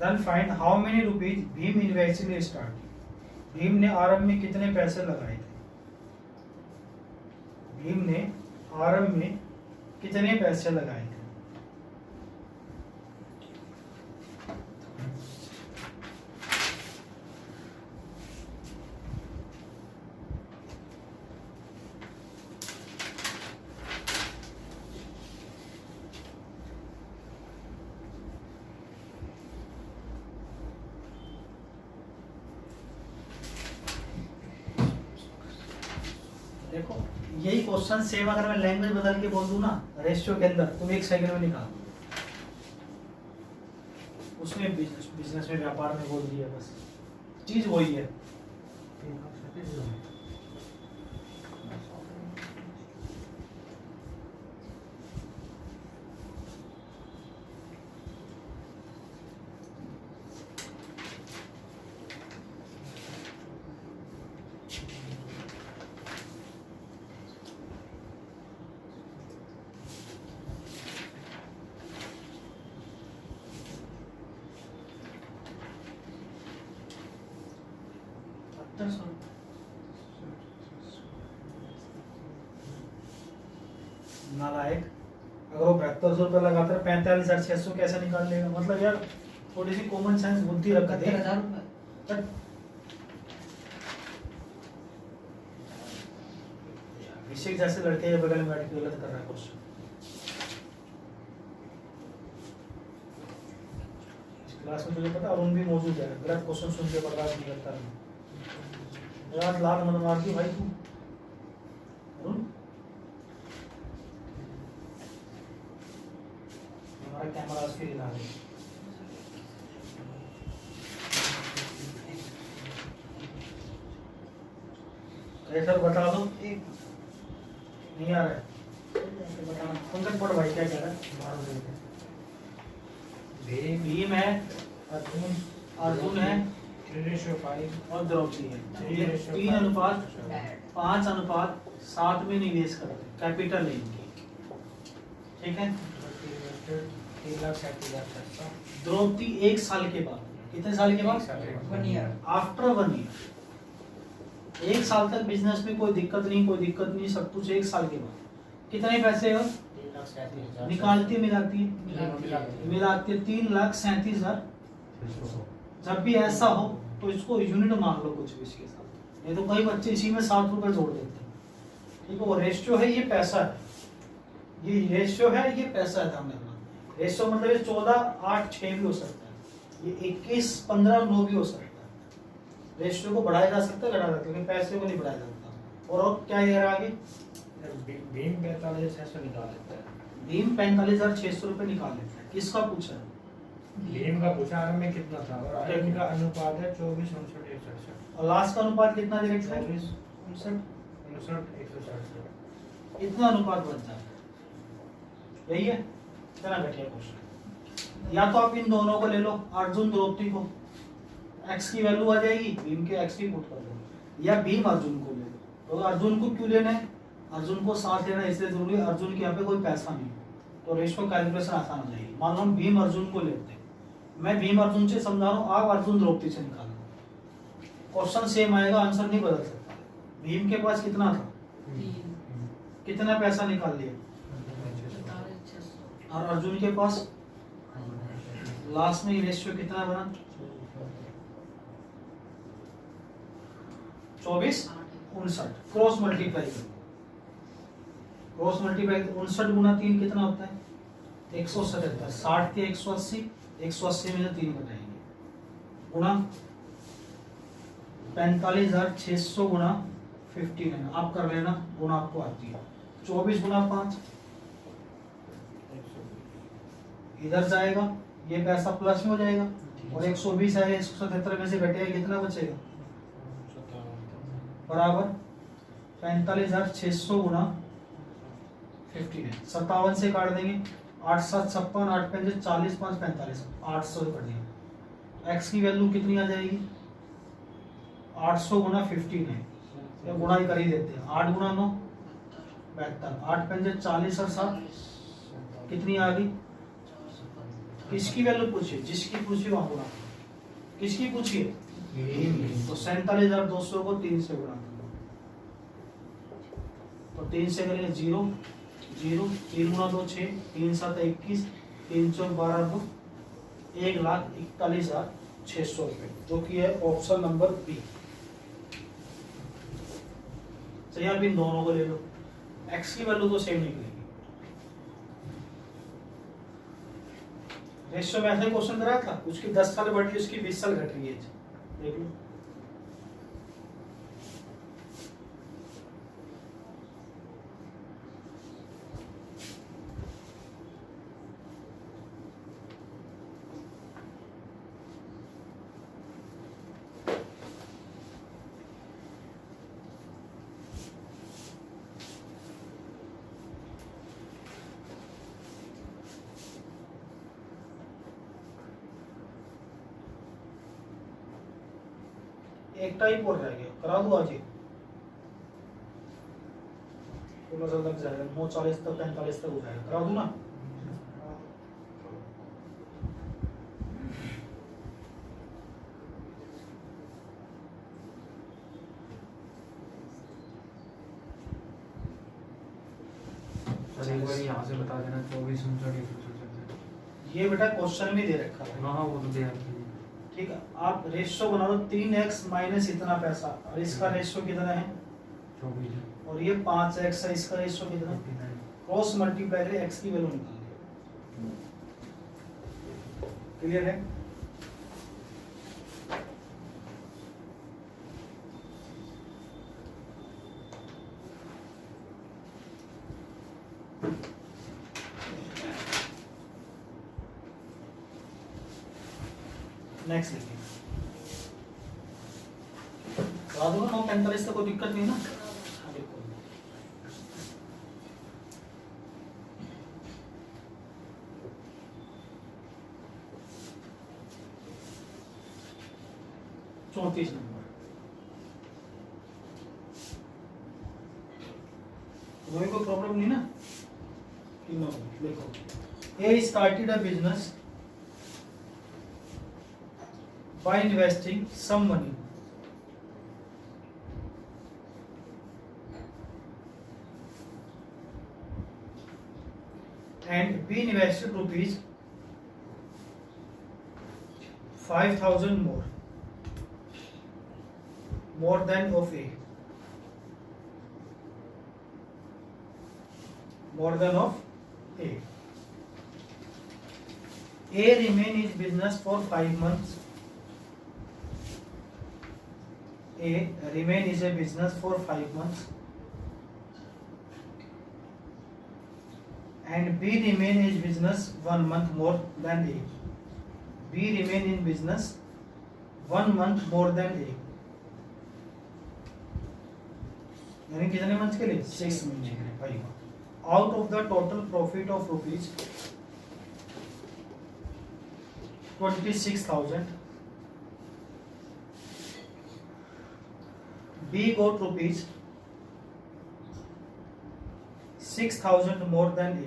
Speaker 3: Then find how many rupees Bhim investing start. Bhim ने आरंभ में कितने पैसे लगाए थे? भीम ने आरंभ में कितने पैसे लगाए थे? देखो यही क्वेश्चन सेम अगर मैं लैंग्वेज बदल के बोल दूं ना रेशियो के अंदर, तुम 1 सेकंड में निकाल, उसमें बिजनेस में व्यापार में बोल दिया, बस चीज वही है। नालायक, अगर वो 7200 रुपये लगाता है 45,600 कैसे निकाल लेगा? मतलब यार थोड़ी सी कॉमन सेंस बुद्धि रखा दे।
Speaker 4: 71,000 रुपए।
Speaker 3: अभिषेक जैसे लड़के ये बगल में बैठ के गलत कर रहा है क्वेश्चन। क्लास में तुझे पता अरुण भी मौजूद है, गलत क्वेश्चन सुन के बर्बाद नहीं करता है। यार लाख मत मार दी भाई तू अरुण। हमारा कैमरा उसके लिए ला दे। सर बता दो, नहीं आ रहा है बताना। पंकज पढ़ भाई क्या कह रहा है? भीम है, अर्जुन है और द्रौपदी है। ये 3:5:7 में निवेश करते हैं, कैपिटल है इनकी, ठीक है।
Speaker 5: 3,37,700।
Speaker 3: द्रौपदी 1 साल के बाद, कितने साल के बाद?
Speaker 4: 1 ईयर।
Speaker 3: आफ्टर 1 ईयर, 1 साल तक बिजनेस में कोई दिक्कत नहीं, सब कुछ 1 साल के बाद कितने पैसे हो
Speaker 5: 3,37,700।
Speaker 3: निकालती मिलाती है?
Speaker 4: मिलाती है।
Speaker 3: 3,37,000। जब भी ऐसा हो तो इसको यूनिट मान लो कुछ भी इसके साथ, नहीं तो कई बच्चे इसी में 7 रुपए जोड़ देते हैं, ठीक है। वो रेशियो है, ये पैसा है, ये रेशियो है, ये पैसा है, ध्यान रखना। रेशियो मतलब ये 14:8:6 भी हो सकता है, ये 21:15:9 भी हो सकता है। रेशियो को बढ़ाया जा सकता है, घटाया जा सकता है, लेकिन पैसे को नहीं बढ़ाया जाता। और क्या कह रहा है आगे?
Speaker 5: भीम 45,600 निकाल लेता है।
Speaker 3: भीम 45,600 रुपए निकाल लेता है। किसका पूछा है?
Speaker 5: भीम का पूछा आरंभ में कितना था, और आरंभ का अनुपात है 24:59:167।
Speaker 3: और लास्ट का अनुपात कितना डायरेक्ट है?
Speaker 5: 24:59:167।
Speaker 3: इतना अनुपात बन जाता है, यही है। इतना घटिया क्वेश्चन। या तो आप इन दोनों को ले लो, अर्जुन द्रौपदी को, x की वैल्यू आ जाएगी, भीम के x की पुट कर दो, या भीम अर्जुन को ले लो। तो अर्जुन को क्यों लेना है? अर्जुन को साथ लेना इसलिए जरूरी है, अर्जुन के यहाँ पे कोई पैसा नहीं, तो रेशियो कैलकुलेशन आसान हो जाएगी। मान लो हम भीम अर्जुन को लेते हैं, मैं भीम अर्जुन से समझा रहा हूँ, आप अर्जुन द्रौपदी से निकालो, क्वेश्चन सेम आएगा, आंसर नहीं बदल सकता। भीम के पास कितना था, कितना पैसा निकाल लिया, और अर्जुन के पास लास्ट में रेशियो कितना बना, 24:59। क्रॉस मल्टीप्लाई करो, क्रॉस मल्टीप्लाई 59 × 3 कितना होता है 177। 60 के 180, 180 में से 3 घटाएंगे, गुणा 45,600 गुणा 59 आप कर लेना, गुणा आपको आती है। 24 गुणा 5 इधर जाएगा, ये पैसा प्लस में हो जाएगा, और 120 है 177 में से घटेगा कितना बचेगा, बराबर 45,600 गुणा 59, 57 से काट देंगे, 8 7 56, 8 5 40, 5 45, 800 कट दिया। एक्स की वैल्यू कितनी आ जाएगी, 800 गुणा 15 है, या गुणा ही कर ही देते हैं, 8 गुणा 9 72, 8 5 40 और 7 कितनी आ गई, किसकी वैल्यू पूछिए, जिसकी पूछिए वहां गुणा, किसकी पूछिए, तो 47,200 को 3 से गुणा करो, तो 3 से करेंगे 0 0, 3 गुणा 2 6, 3 7 21, 3 4 12 2, 1,41,600 रुपए, जो कि है ऑप्शन नंबर बी। चलिए आप इन दोनों को ले लो, एक्स की वैल्यू तो सेम निकलेगी। रेशियो में ऐसा क्वेश्चन कराया था, उसकी 10 साल बढ़ रही है, उसकी 20 साल घट रही है, देख लो। एक टाइप और रह गया, करा दो आज ही, थोड़ा सा लग जाएगा, 9:40 तक 45 तक हो जाएगा, करा दो ना।
Speaker 2: सर एक बार यहाँ से बता देना, 24 59 167।
Speaker 3: ये बेटा क्वेश्चन में दे रखा है,
Speaker 2: हाँ वो तो दे रखी है।
Speaker 3: ठीक है। आप रेशियो बना लो 3x माइनस इतना पैसा, और इसका रेशियो कितना है
Speaker 2: 24
Speaker 3: और ये 5x है, इसका रेशियो कितना, क्रॉस मल्टीप्लाई करें x की वैल्यू निकाल लो। क्लियर है। नेक्स्ट लिखिए, बता दूंगा 9:45 तक, कोई दिक्कत नहीं ना। हाँ, देखो। चौंतीस नंबर, कोई प्रॉब्लम नहीं ना। तीनों देखो, A started a business by investing some money and B invested rupees 5,000 more than of A, more than of A. A remain in business for 5 months. A remain is a business for 5 months and B remain is business 1 month more than A. B remain in business 1 month more than A. यानी कितने मंथ के लिए, 6 महीने के लिए, 5 out of the total profit of rupees 26,000 B got rupees 6,000 more than A.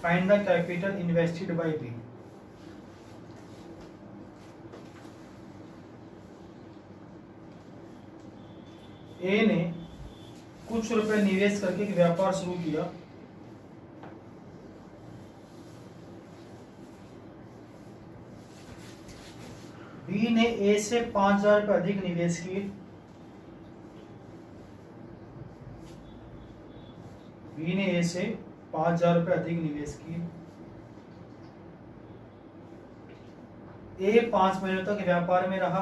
Speaker 3: Find the capital invested by B. A ने कुछ रुपए निवेश करके एक व्यापार शुरू किया, बी ने ए से 5,000 रुपए अधिक निवेश किए, बी ने ए से 5,000 रुपए अधिक निवेश किए। ए 5 महीनों तक व्यापार में रहा,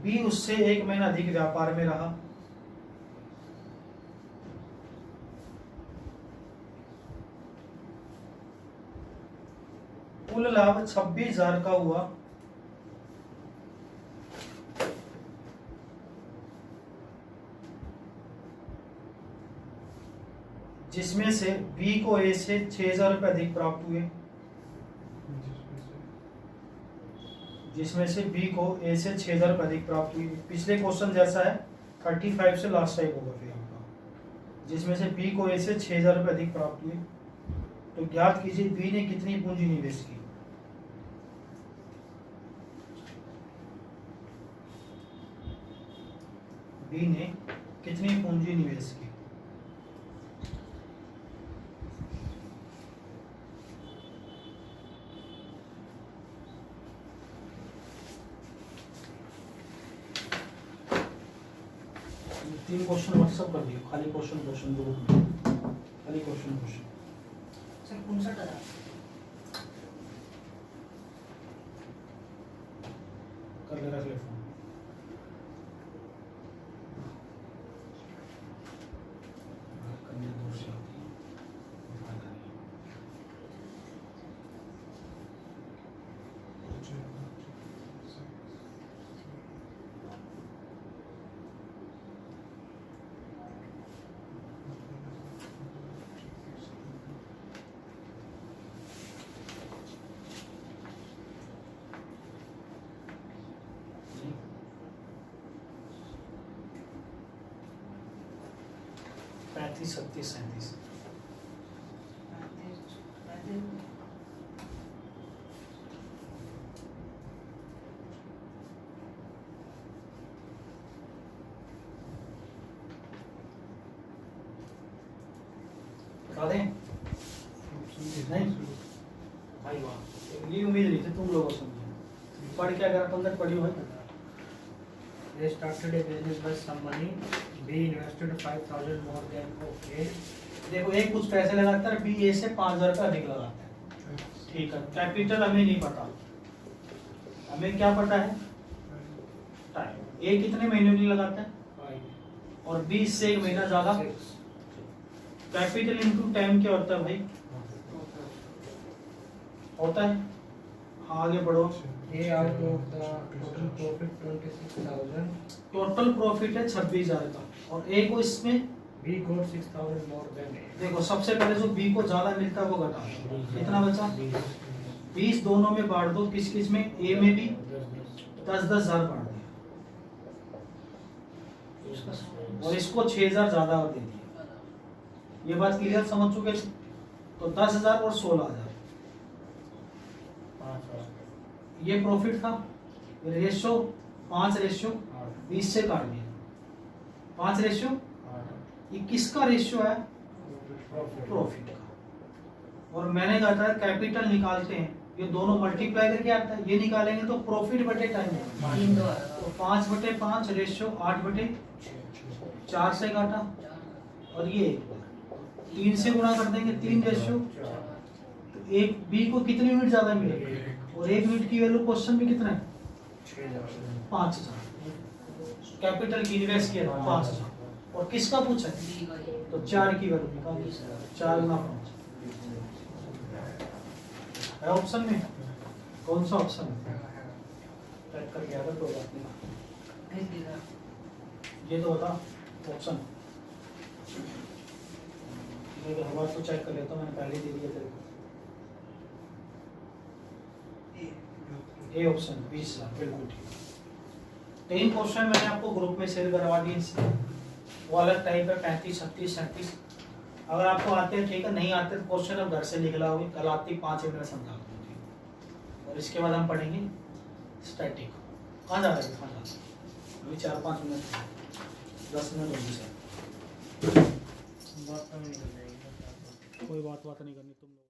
Speaker 3: बी उससे 1 महीना अधिक व्यापार में रहा, कुल लाभ 26,000 का हुआ, जिसमें से बी को ए से 6,000 रुपये अधिक प्राप्त हुए, जिसमें से बी को ए से 6,000 रुपये अधिक प्राप्त हुई। पिछले क्वेश्चन जैसा है 35 से लास्ट टाइप होगा फिर आपका, जिसमें से बी को ए से 6,000 रुपये अधिक प्राप्त हुए। तो ज्ञात कीजिए बी ने कितनी पूंजी निवेश की। बी ने कितनी पूंजी निवेश की। तीन क्वेश्चन व्हाट्सअप कर दियो, खाली क्वेश्चन दो, खाली क्वेश्चन
Speaker 4: सर 59,000
Speaker 3: कर ले, रख ले फोन। करने दूर से आती है, उठाना नहीं। पैंतीस 37 37 बता दें नहीं भाई, वाह ये उम्मीद नहीं थी तुम लोगों से। पढ़ के अगर अपन तक पढ़ी हुई
Speaker 5: They started a business with some money. B invested 5,000 more than A.
Speaker 3: देखो एक कुछ पैसे लगाता है, बी ए से 5,000 रुपये अधिक लगाता है, ठीक है। कैपिटल हमें नहीं पता, हमें क्या पता है टाइम। ए कितने महीनों के लिए लगाता है और बी से 1 महीना ज्यादा। कैपिटल इनटू टाइम क्या होता है भाई, होता है। हाँ आगे बढ़ो।
Speaker 5: A out of the total profit 26,000.
Speaker 3: Total profit है 26,000 का और ए को इसमें
Speaker 5: B got 6,000 more than A.
Speaker 3: देखो सबसे पहले जो बी को ज्यादा मिलता है वो घटा, कितना बचा 20, दोनों में बांट दो। किस किस में, ए में भी 10,000 बांट दिया और इसको 6,000 ज्यादा और दे दिया। ये बात क्लियर समझ चुके। तो 10,000 और 16,000 ये प्रॉफिट था। रेशियो 5:20 से काट दिया, 5:21 का रेशियो है प्रॉफिट का। और मैंने कहा था कैपिटल निकालते हैं, ये दोनों मल्टीप्लाई करके आता है, ये निकालेंगे तो प्रॉफिट बटे टाइम है। तो 5/5 रेशियो 8/4 से काटा और ये 3 से गुणा कर देंगे, 3 रेशियो। तो एक बी को कितनी यूनिट ज्यादा मिलेगी और 1 यूनिट की वैल्यू क्वेश्चन में कितना है 5,000। कैपिटल की इन्वेस्ट किया 5,000 और किसका पूछा है तो 4 की वैल्यू निकाल, 4 गुना 5 है ऑप्शन में। कौन सा ऑप्शन है टाइप कर गया था तो बात नहीं, ये तो होता ऑप्शन। हमारा तो चेक कर लेता हूँ, मैंने पहले दे दिया तेरे को। ए ऑप्शन 20,000 बिल्कुल ठीक। 3 क्वेश्चन मैंने आपको ग्रुप में शेयर करवा दिए, वो अलग टाइप है 35, 36, 37। अगर आपको आते हैं ठीक है, नहीं आते तो क्वेश्चन आप घर से लिख लाओगे, कल आती 5 मिनट समझा दूंगी। और इसके बाद हम पढ़ेंगे स्टैटिक। कहाँ जा रहे हैं, कहाँ जा रहे हैं अभी 4-5 मिनट 10 मिनट होगी सर।
Speaker 5: बात नहीं कर जाएगी।
Speaker 3: कोई बात नहीं करनी तुम लोग।